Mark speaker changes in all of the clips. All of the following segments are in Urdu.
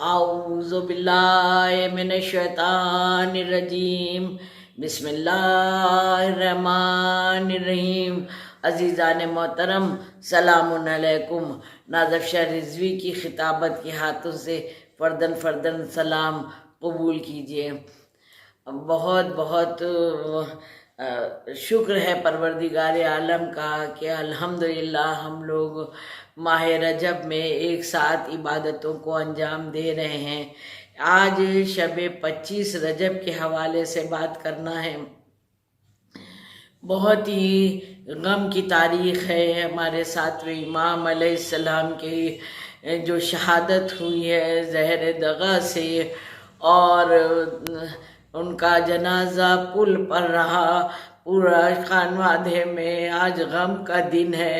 Speaker 1: اعوذ باللہ من الشیطان الرجیم بسم اللہ الرحمن الرحیم۔ عزیزان محترم سلام علیکم۔ ناظر شاہ رضوی کی خطابت کے ہاتھوں سے فردن فردن سلام قبول کیجیے۔ بہت بہت شکر ہے پروردگار عالم کا کہ الحمدللہ ہم لوگ ماہ رجب میں ایک ساتھ عبادتوں کو انجام دے رہے ہیں۔ آج شب 25 رجب کے حوالے سے بات کرنا ہے۔ بہت ہی غم کی تاریخ ہے۔ ہمارے ساتویں امام علیہ السلام کی جو شہادت ہوئی ہے زہر دغا سے، اور ان کا جنازہ پل پر رہا پورا خانوادے میں۔ آج غم کا دن ہے۔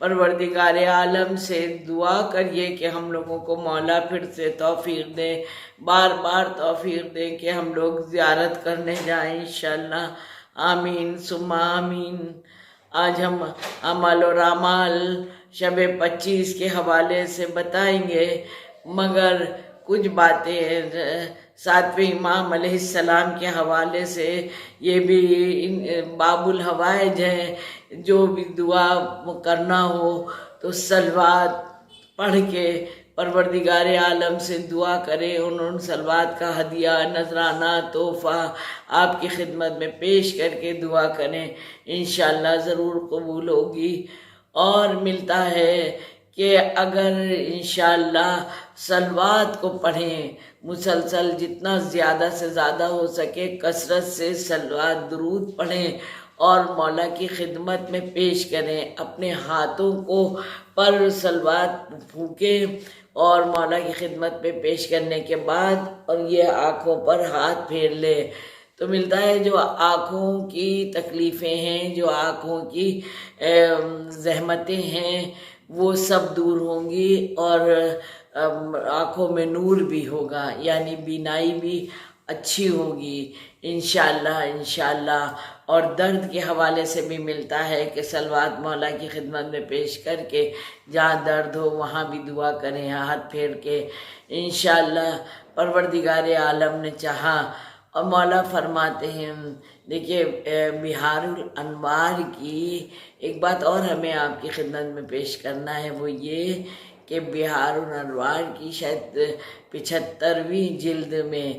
Speaker 1: پروردگار عالم سے دعا کریے کہ ہم لوگوں کو مولا پھر سے توفیق دے، بار بار توفیق دے کہ ہم لوگ زیارت کرنے جائیں انشاءاللہ۔ آمین ثم آمین۔ آج ہم اعمال و اعمال شب 25 کے حوالے سے بتائیں گے، مگر کچھ باتیں ساتویں امام علیہ السلام کے حوالے سے یہ بھی باب الحوائج ہیں۔ جو بھی دعا کرنا ہو تو صلوات پڑھ کے پروردگار عالم سے دعا کرے۔ ان صلوات کا ہدیہ، نذرانہ، تحفہ آپ کی خدمت میں پیش کر کے دعا کریں، انشاءاللہ ضرور قبول ہوگی۔ اور ملتا ہے کہ اگر انشاءاللہ صلوات کو پڑھیں مسلسل، جتنا زیادہ سے زیادہ ہو سکے کثرت سے صلوات درود پڑھیں اور مولا کی خدمت میں پیش کریں، اپنے ہاتھوں کو پر صلوات پھونکیں اور مولا کی خدمت میں پیش کرنے کے بعد اور یہ آنکھوں پر ہاتھ پھیر لے تو ملتا ہے جو آنکھوں کی تکلیفیں ہیں، جو آنکھوں کی زحمتیں ہیں، وہ سب دور ہوں گی اور آنکھوں میں نور بھی ہوگا، یعنی بینائی بھی اچھی ہوگی انشاءاللہ انشاءاللہ۔ اور درد کے حوالے سے بھی ملتا ہے کہ صلوات مولا کی خدمت میں پیش کر کے جہاں درد ہو وہاں بھی دعا کریں ہاتھ پھیر کے انشاءاللہ۔ پروردگار عالم نے چاہا اور مولا فرماتے ہیں، دیکھیے بہار الانوار کی ایک بات اور ہمیں آپ کی خدمت میں پیش کرنا ہے، وہ یہ کہ بہار الانوار کی شاید 75ویں جلد میں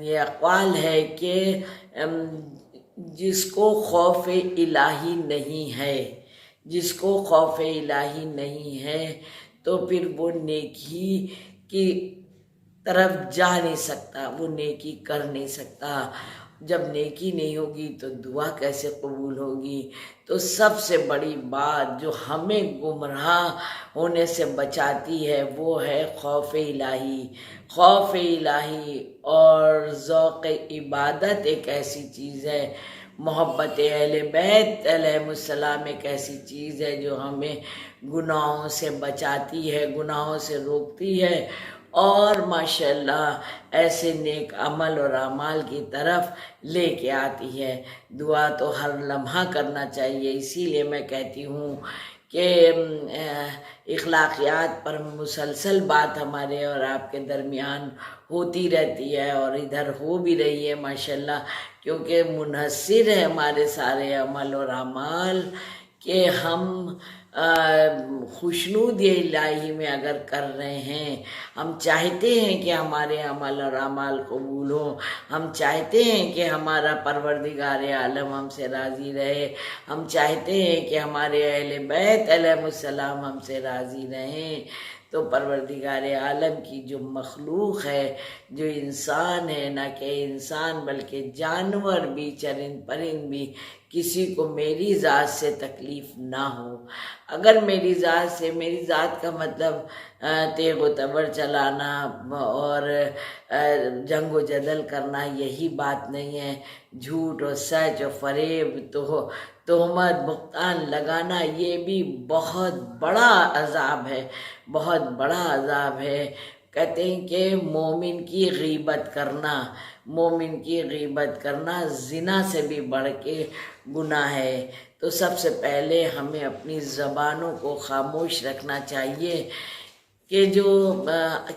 Speaker 1: یہ اقوال ہے کہ جس کو خوف الہی نہیں ہے، جس کو خوف الہی نہیں ہے تو پھر وہ نیکی کی طرف جا نہیں سکتا، وہ نیکی کر نہیں سکتا۔ جب نیکی نہیں ہوگی تو دعا کیسے قبول ہوگی؟ تو سب سے بڑی بات جو ہمیں گمراہ ہونے سے بچاتی ہے وہ ہے خوف الہی۔ خوف الہی اور ذوق عبادت ایک ایسی چیز ہے، محبت اہل بیت علیہ السلام ایک ایسی چیز ہے جو ہمیں گناہوں سے بچاتی ہے، گناہوں سے روکتی ہے اور ماشاءاللہ ایسے نیک عمل اور اعمال کی طرف لے کے آتی ہے۔ دعا تو ہر لمحہ کرنا چاہیے، اسی لیے میں کہتی ہوں کہ اخلاقیات پر مسلسل بات ہمارے اور آپ کے درمیان ہوتی رہتی ہے اور ادھر ہو بھی رہی ہے ماشاءاللہ، کیونکہ منحصر ہے ہمارے سارے عمل اور اعمال کہ ہم خوشنود الہی میں اگر کر رہے ہیں، ہم چاہتے ہیں کہ ہمارے عمل اور اعمال قبول ہوں، ہم چاہتے ہیں کہ ہمارا پروردگار عالم ہم سے راضی رہے، ہم چاہتے ہیں کہ ہمارے اہل بیت علیہ السلام ہم سے راضی رہیں، تو پروردگار عالم کی جو مخلوق ہے، جو انسان ہے، نہ کہ انسان بلکہ جانور بھی، چرند پرند بھی، کسی کو میری ذات سے تکلیف نہ ہو۔ اگر میری ذات سے، میری ذات کا مطلب تیغ و تبر چلانا اور جنگ و جدل کرنا یہی بات نہیں ہے۔ جھوٹ و سچ و فریب تہمت بہتان لگانا یہ بھی بہت بڑا عذاب ہے، بہت بڑا عذاب ہے۔ کہتے ہیں کہ مومن کی غیبت کرنا، مومن کی غیبت کرنا زنا سے بھی بڑھ کے گناہ ہے۔ تو سب سے پہلے ہمیں اپنی زبانوں کو خاموش رکھنا چاہیے کہ جو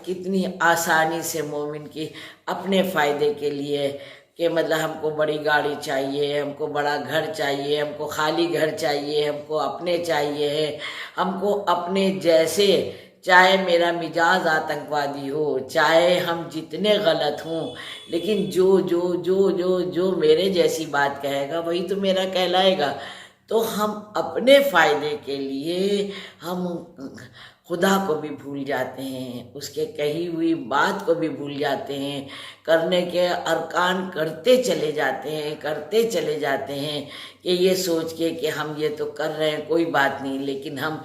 Speaker 1: کتنی آسانی سے مومن کی اپنے فائدے کے لیے کہ مطلب ہم کو بڑی گاڑی چاہیے، ہم کو بڑا گھر چاہیے، ہم کو خالی گھر چاہیے، ہم کو اپنے چاہیے ہے، ہم کو اپنے جیسے، چاہے میرا مزاج آتنکوادی ہو، چاہے ہم جتنے غلط ہوں، لیکن جو جو جو جو جو میرے جیسی بات کہے گا وہی تو میرا کہلائے گا۔ تو ہم اپنے فائدے کے لیے ہم خدا کو بھی بھول جاتے ہیں، اس کے کہی ہوئی بات کو بھی بھول جاتے ہیں، کرنے کے ارکان کرتے چلے جاتے ہیں، کرتے چلے جاتے ہیں کہ یہ سوچ کے کہ ہم یہ تو کر رہے ہیں کوئی بات نہیں، لیکن ہم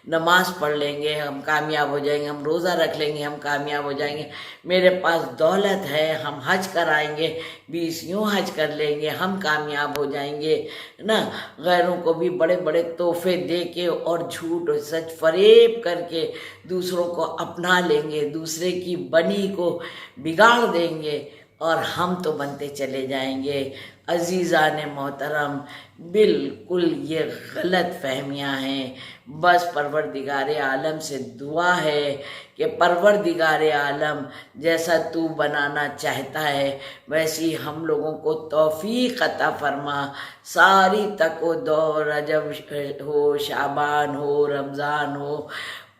Speaker 1: نماز پڑھ لیں گے ہم کامیاب ہو جائیں گے، ہم روزہ رکھ لیں گے ہم کامیاب ہو جائیں گے، میرے پاس دولت ہے ہم حج کرائیں گے، 20 یوں حج کر لیں گے ہم کامیاب ہو جائیں گے نا۔ غیروں کو بھی بڑے بڑے تحفے دے کے اور جھوٹ اور سچ فریب کر کے دوسروں کو اپنا لیں گے، دوسرے کی بنی کو بگاڑ دیں گے اور ہم تو بنتے چلے جائیں گے۔ عزیزان محترم، بالکل یہ غلط فہمیاں ہیں۔ بس پروردگار عالم سے دعا ہے کہ پروردگار عالم جیسا تو بنانا چاہتا ہے ویسی ہم لوگوں کو توفیق عطا فرما۔ ساری تک و دو، رجب ہو، شعبان ہو، رمضان ہو،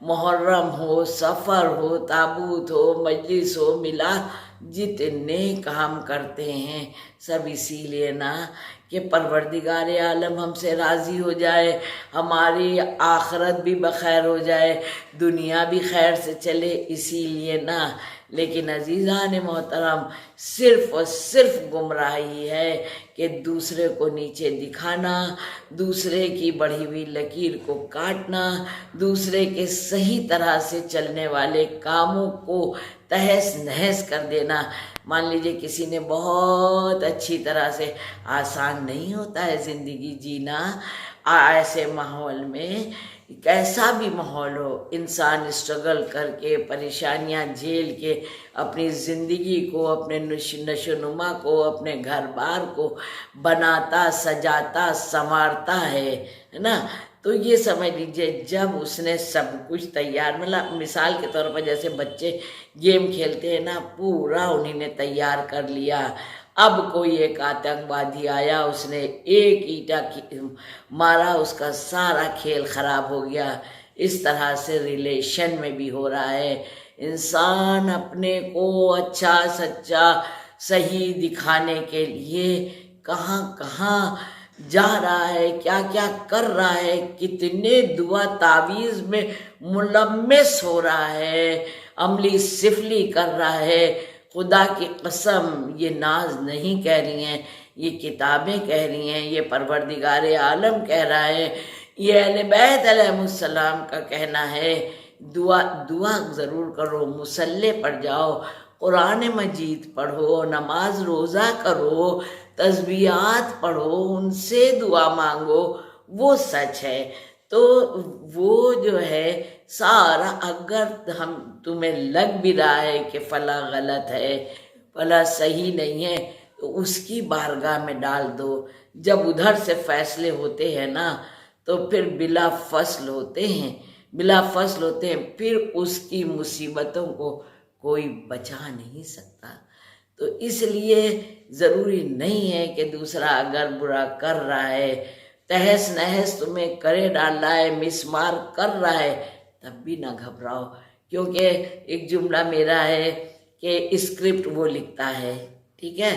Speaker 1: محرم ہو، سفر ہو، تابوت ہو، مجلس ہو، میلاد، جتنے کام کرتے ہیں سب اسی لیے نا کہ پروردگار عالم ہم سے راضی ہو جائے، ہماری آخرت بھی بخیر ہو جائے، دنیا بھی خیر سے چلے، اسی لیے نا۔ لیکن عزیزان محترم، صرف اور صرف گمراہی ہے کہ دوسرے کو نیچے دکھانا، دوسرے کی بڑھی ہوئی لکیر کو کاٹنا، دوسرے کے صحیح طرح سے چلنے والے کاموں کو تہس نہس کر دینا۔ مان لیجئے کسی نے بہت اچھی طرح سے، آسان نہیں ہوتا ہے زندگی جینا، ایسے ماحول میں کیسا بھی ماحول ہو انسان اسٹرگل کر کے، پریشانیاں جھیل کے اپنی زندگی کو، اپنے نشو نما کو، اپنے گھر بار کو بناتا، سجاتا، سنوارتا ہے نا۔ تو یہ سمجھ لیجئے جب اس نے سب کچھ تیار، مطلب مثال کے طور پر جیسے بچے گیم کھیلتے ہیں نا، پورا انہیں نے تیار کر لیا، اب کوئی ایک آتنکوادی آیا، اس نے ایک اینٹا مارا، اس کا سارا کھیل خراب ہو گیا۔ اس طرح سے ریلیشن میں بھی ہو رہا ہے، انسان اپنے کو اچھا سچا صحیح دکھانے کے لیے کہاں کہاں جا رہا ہے، کیا کیا کر رہا ہے، کتنے دعا تعویذ میں ملمس ہو رہا ہے، عملی سفلی کر رہا ہے۔ خدا کی قسم یہ ناز نہیں کہہ رہی ہیں، یہ کتابیں کہہ رہی ہیں، یہ پروردگار عالم کہہ رہا ہے، یہ اہل بیت علیہ السلام کا کہنا ہے۔ دعا ضرور کرو، مصلی پر جاؤ، قرآن مجید پڑھو، نماز روزہ کرو، تسبیحات پڑھو، ان سے دعا مانگو، وہ سچ ہے۔ تو وہ جو ہے سارا، اگر تمہیں لگ بھی رہا ہے کہ فلاں غلط ہے، فلاں صحیح نہیں ہے، تو اس کی بارگاہ میں ڈال دو۔ جب ادھر سے فیصلے ہوتے ہیں نا تو پھر بلا فصل ہوتے ہیں، بلا فصل ہوتے ہیں، پھر اس کی مصیبتوں کو کوئی بچا نہیں سکتا۔ تو اس لیے ضروری نہیں ہے کہ دوسرا اگر برا کر رہا ہے، تہس نہس تمہیں کرے ڈال رہا ہے، مسمار کر رہا ہے، تب بھی نہ گھبراؤ، کیونکہ ایک جملہ میرا ہے کہ اسکرپٹ وہ لکھتا ہے، ٹھیک ہے؟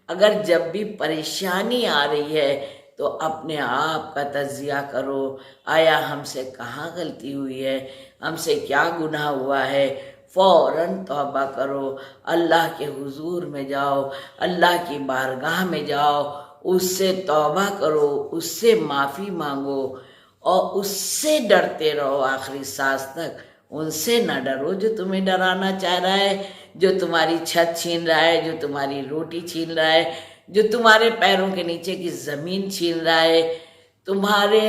Speaker 1: اگر جب بھی پریشانی آ رہی ہے تو اپنے آپ کا تجزیہ کرو، آیا ہم سے کہاں غلطی ہوئی ہے، ہم سے کیا گناہ ہوا ہے، فوراً توبہ کرو، اللہ کے حضور میں جاؤ، اللہ کی بارگاہ میں جاؤ، اس سے توبہ کرو، اس سے معافی مانگو اور اس سے ڈرتے رہو آخری سانس تک۔ ان سے نہ ڈرو جو تمہیں ڈرانا چاہ رہا ہے، جو تمہاری چھت چھین رہا ہے، جو تمہاری روٹی چھین رہا ہے، جو تمہارے پیروں کے نیچے کی زمین چھین رہا ہے، تمہارے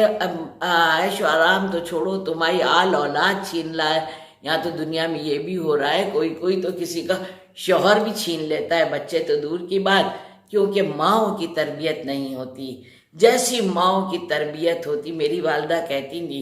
Speaker 1: عیش و آرام تو چھوڑو، تمہاری آل اولاد چھین رہا ہے۔ یہاں تو دنیا میں یہ بھی ہو رہا ہے، کوئی تو کسی کا شوہر بھی چھین لیتا ہے، بچے تو دور کی بات، کیونکہ ماؤں کی تربیت نہیں ہوتی۔ جیسی ماؤں کی تربیت ہوتی، میری والدہ کہتی تھی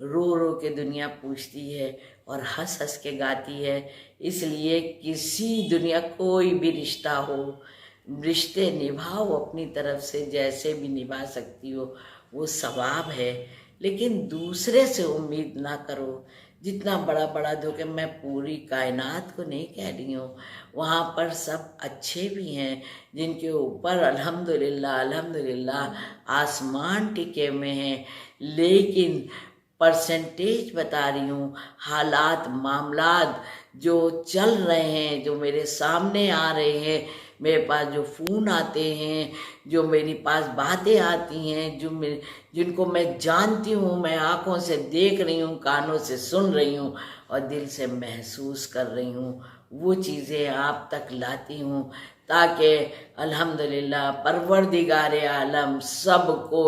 Speaker 1: رو رو کے دنیا پوچھتی ہے اور ہنس ہنس کے گاتی ہے۔ اس لیے کسی دنیا کوئی بھی رشتہ ہو، رشتے نبھاؤ اپنی طرف سے، جیسے بھی نبھا سکتی ہو وہ ثواب ہے، لیکن دوسرے سے امید نہ کرو۔ جتنا بڑا بڑا دھوکے، میں پوری کائنات کو نہیں کہہ رہی ہوں، وہاں پر سب اچھے بھی ہیں جن کے اوپر الحمدللہ آسمان ٹکے ہوئے ہیں، لیکن پرسنٹیج بتا رہی ہوں، حالات معاملات جو چل رہے ہیں، جو میرے سامنے آ رہے ہیں، میرے پاس جو فون آتے ہیں، جو میری پاس باتیں آتی ہیں، جن کو میں جانتی ہوں، میں آنکھوں سے دیکھ رہی ہوں، کانوں سے سن رہی ہوں اور دل سے محسوس کر رہی ہوں، وہ چیزیں آپ تک لاتی ہوں تاکہ الحمدللہ پروردگار عالم سب کو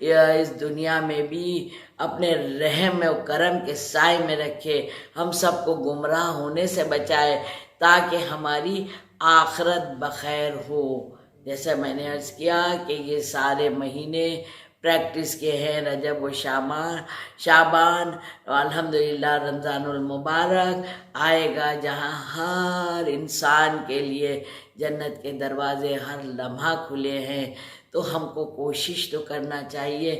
Speaker 1: اس دنیا میں بھی اپنے رحم و کرم کے سائے میں رکھے، ہم سب کو گمراہ ہونے سے بچائے تاکہ ہماری آخرت بخیر ہو۔ جیسا میں نے عرض کیا کہ یہ سارے مہینے پریکٹس کے ہیں، رجب و شعبان، الحمدللہ رمضان المبارک آئے گا جہاں ہر انسان کے لیے جنت کے دروازے ہر لمحہ کھلے ہیں۔ تو ہم کو کوشش تو کرنا چاہیے،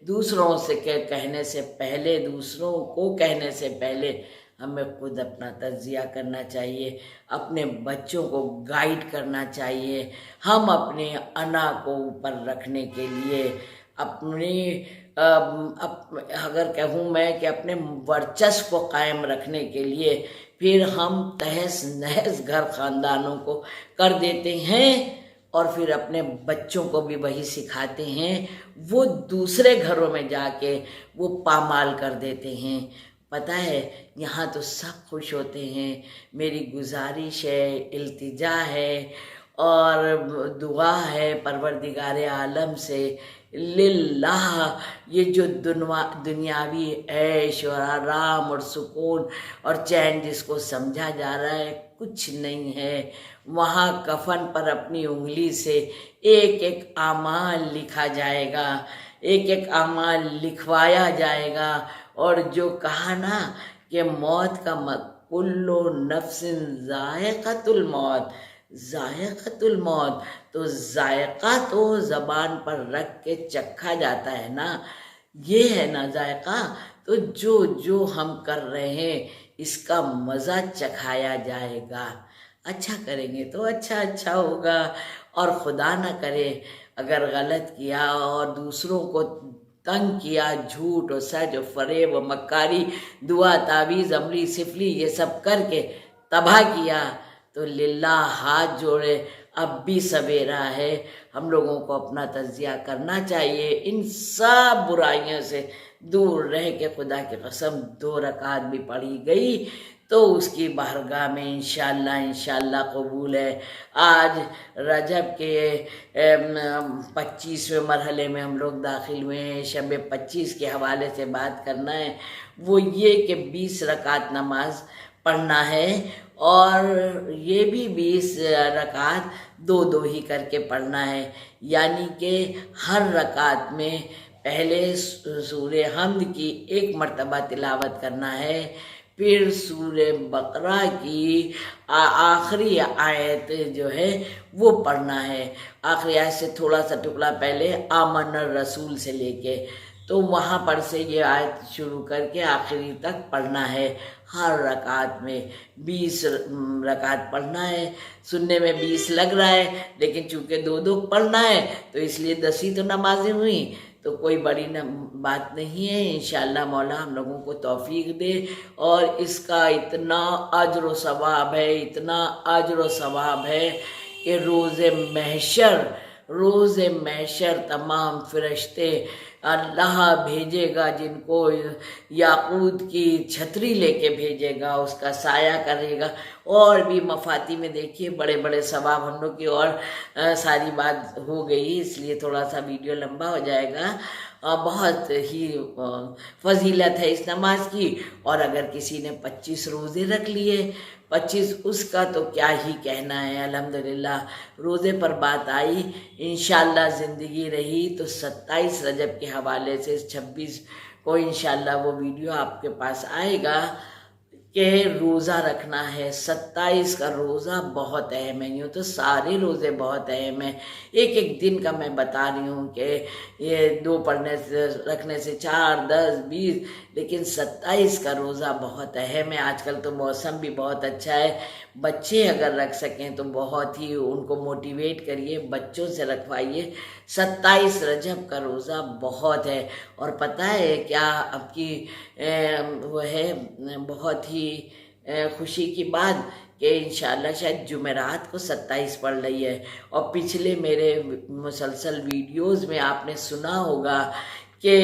Speaker 1: دوسروں سے کہنے سے پہلے، دوسروں کو کہنے سے پہلے ہمیں خود اپنا تجزیہ کرنا چاہیے، اپنے بچوں کو گائیڈ کرنا چاہیے۔ ہم اپنے انا کو اوپر رکھنے کے لیے، اگر کہوں میں کہ اپنے ورچسو کو قائم رکھنے کے لیے، پھر ہم تہس نہس گھر خاندانوں کو کر دیتے ہیں اور پھر اپنے بچوں کو بھی وہی سکھاتے ہیں، وہ دوسرے گھروں میں جا کے وہ پامال کر دیتے ہیں۔ پتہ ہے یہاں تو سب خوش ہوتے ہیں۔ میری گزارش ہے، التجا ہے اور دعا ہے پروردگار عالم سے، للہ یہ جو دنیاوی عیش اور آرام اور سکون اور چین جس کو سمجھا جا رہا ہے، کچھ نہیں ہے۔ وہاں کفن پر اپنی انگلی سے ایک ایک اعمال لکھا جائے گا، ایک ایک اعمال لکھوایا جائے گا، اور جو کہا نا کہ موت کا کل نفس ذائقۃ الموت، ذائقۃ الموت، تو ذائقہ تو زبان پر رکھ کے چکھا جاتا ہے نا، یہ ہے نا ذائقہ، تو جو ہم کر رہے ہیں اس کا مزہ چکھایا جائے گا۔ اچھا کریں گے تو اچھا ہوگا، اور خدا نہ کرے اگر غلط کیا اور دوسروں کو تنگ کیا، جھوٹ و سچ و فریب و مکاری، دعا تعویذ عملی سفلی یہ سب کر کے تباہ کیا، تو للہ ہاتھ جوڑے، اب بھی سویرا ہے، ہم لوگوں کو اپنا تجزیہ کرنا چاہیے، ان سب برائیوں سے دور رہ کے، خدا کی قسم 2 رکعت بھی پڑھی گئی تو اس کی بارگاہ میں انشاءاللہ قبول ہے۔ آج رجب کے 25ویں مرحلے میں ہم لوگ داخل ہوئے ہیں، شب 25 کے حوالے سے بات کرنا ہے، وہ یہ کہ 20 رکعت نماز پڑھنا ہے، اور یہ بھی 20 رکعت 2 ہی کر کے پڑھنا ہے، یعنی کہ ہر رکعت میں پہلے سورہ حمد کی 1 مرتبہ تلاوت کرنا ہے، پھر سورہ بقرہ کی آخری آیت جو ہے وہ پڑھنا ہے، آخری آیت سے تھوڑا سا ٹکڑا پہلے آمن الرسول سے لے کے، تو وہاں پر سے یہ آیت شروع کر کے آخری تک پڑھنا ہے۔ ہر رکعت میں 20 رکعت پڑھنا ہے، سننے میں 20 لگ رہا ہے، لیکن چونکہ 2 پڑھنا ہے تو اس لیے 10 ہی تو نمازیں ہوئیں، تو کوئی بڑی بات نہیں ہے، انشاءاللہ مولا ہم لوگوں کو توفیق دے، اور اس کا اتنا اجر و ثواب ہے، اتنا اجر و ثواب ہے کہ روز محشر تمام فرشتے اللہ بھیجے گا، جن کو یاقوت کی چھتری لے کے بھیجے گا، اس کا سایہ کرے گا، اور بھی مفاتی میں دیکھیے بڑے بڑے ثواب ہم لوگ کی، اور ساری بات ہو گئی اس لیے تھوڑا سا ویڈیو لمبا ہو جائے گا، بہت ہی فضیلت ہے اس نماز کی، اور اگر کسی نے 25 روزے رکھ لیے، 25 اس کا تو کیا ہی کہنا ہے، الحمدللہ روزے پر بات آئی، انشاءاللہ زندگی رہی تو 27 رجب کے حوالے سے 26 کو انشاءاللہ وہ ویڈیو آپ کے پاس آئے گا کہ روزہ رکھنا ہے. 27 کا روزہ بہت اہم ہے. یوں تو سارے روزے بہت اہم ہیں, ایک ایک دن کا میں بتا رہی ہوں کہ یہ 2 پڑھنے سے رکھنے سے 4 10 20, لیکن 27 کا روزہ بہت اہم ہے. آج کل تو موسم بھی بہت اچھا ہے, بچے اگر رکھ سکیں تو بہت ہی ان کو موٹیویٹ کریے, بچوں سے رکھوائیے. 27 رجب کا روزہ بہت ہے. اور پتہ ہے کیا اب کی وہ ہے بہت ہی خوشی کی بات کہ انشاءاللہ شاید جمعرات کو 27 پڑ رہی ہے. اور پچھلے میرے مسلسل ویڈیوز میں آپ نے سنا ہوگا کہ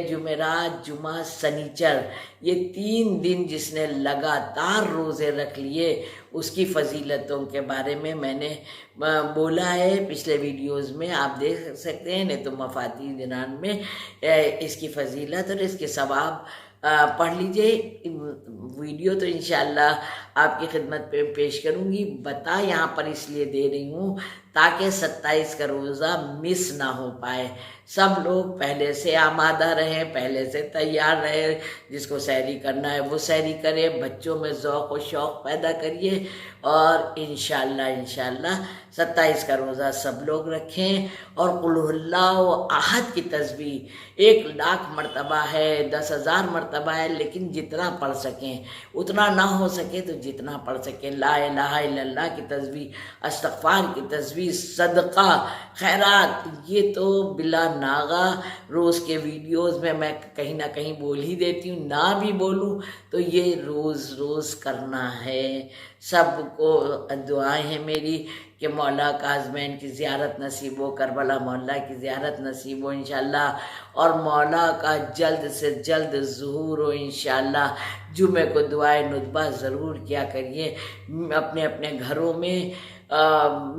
Speaker 1: جمعرات, جمعہ, سنیچر, یہ 3 دن جس نے لگاتار روزے رکھ لیے اس کی فضیلتوں کے بارے میں نے بولا ہے پچھلے ویڈیوز میں, آپ دیکھ سکتے ہیں. نہیں تو مفاتیح جنان میں اس کی فضیلت اور اس کے ثواب پڑھ لیجئے. ویڈیو تو انشاءاللہ آپ کی خدمت پہ پیش کروں گی. بتا یہاں پر اس لیے دے رہی ہوں تاکہ 27 کا روزہ مس نہ ہو پائے. سب لوگ پہلے سے آمادہ رہیں, پہلے سے تیار رہیں. جس کو سحری کرنا ہے وہ سحری کرے, بچوں میں ذوق و شوق پیدا کریے. اور انشاءاللہ 27 کا روزہ سب لوگ رکھیں. اور قل هو اللہ احد کی تسبیح 1,00,000 مرتبہ ہے, 10,000 مرتبہ ہے, لیکن جتنا پڑھ سکیں اتنا, نہ ہو سکے تو جتنا پڑھ سکیں. لا الہ الا اللہ کی تسبیح, استغفار کی تسبیح, صدقہ, خیرات, یہ تو بلا ناغہ روز کے ویڈیوز میں کہیں نہ کہیں بول ہی دیتی ہوں. نہ بھی بولوں تو یہ روز کرنا ہے. سب کو دعائیں ہیں میری کہ مولا کاظمین کی زیارت نصیب ہو, کربلا مولا کی زیارت نصیب ہو انشاءاللہ, اور مولا کا جلد سے جلد ظہور ہو انشاءاللہ. جمعے کو دعائے ندبہ ضرور کیا کریے. اپنے اپنے گھروں میں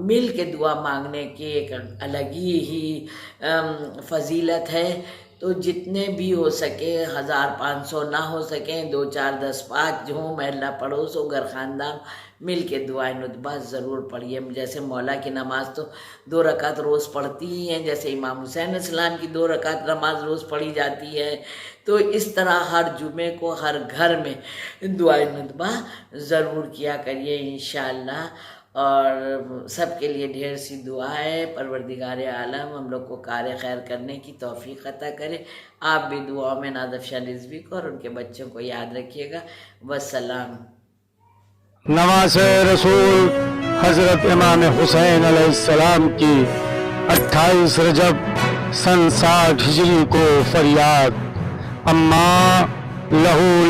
Speaker 1: مل کے دعا مانگنے کی ایک الگ ہی فضیلت ہے. تو جتنے بھی ہو سکے 1500 نہ ہو سکیں 2 4 10 5 ہوں, محلہ پڑوس ہو, گھر خاندان, مل کے دعائے ندبہ ضرور پڑھیے. جیسے مولا کی نماز تو 2 رکعت روز پڑھتی ہی ہیں, جیسے امام حسین علیہ السلام کی 2 رکعت نماز روز پڑھی جاتی ہے, تو اس طرح ہر جمعے کو ہر گھر میں دعائے ندبہ ضرور کیا کریے انشاءاللہ. اور سب کے لیے ڈھیر سی دعا ہے. پروردگار عالم ہم لوگ کو کار خیر کرنے کی توفیق عطا کرے. آپ بھی دعاؤں میں نازف شاہ رضوی کو اور ان کے بچوں کو یاد رکھیے گا. والسلام.
Speaker 2: نواز رسول حضرت امام حسین علیہ السلام کی 28 رجب سن 60 ہجری کو فریاد. اماں لہو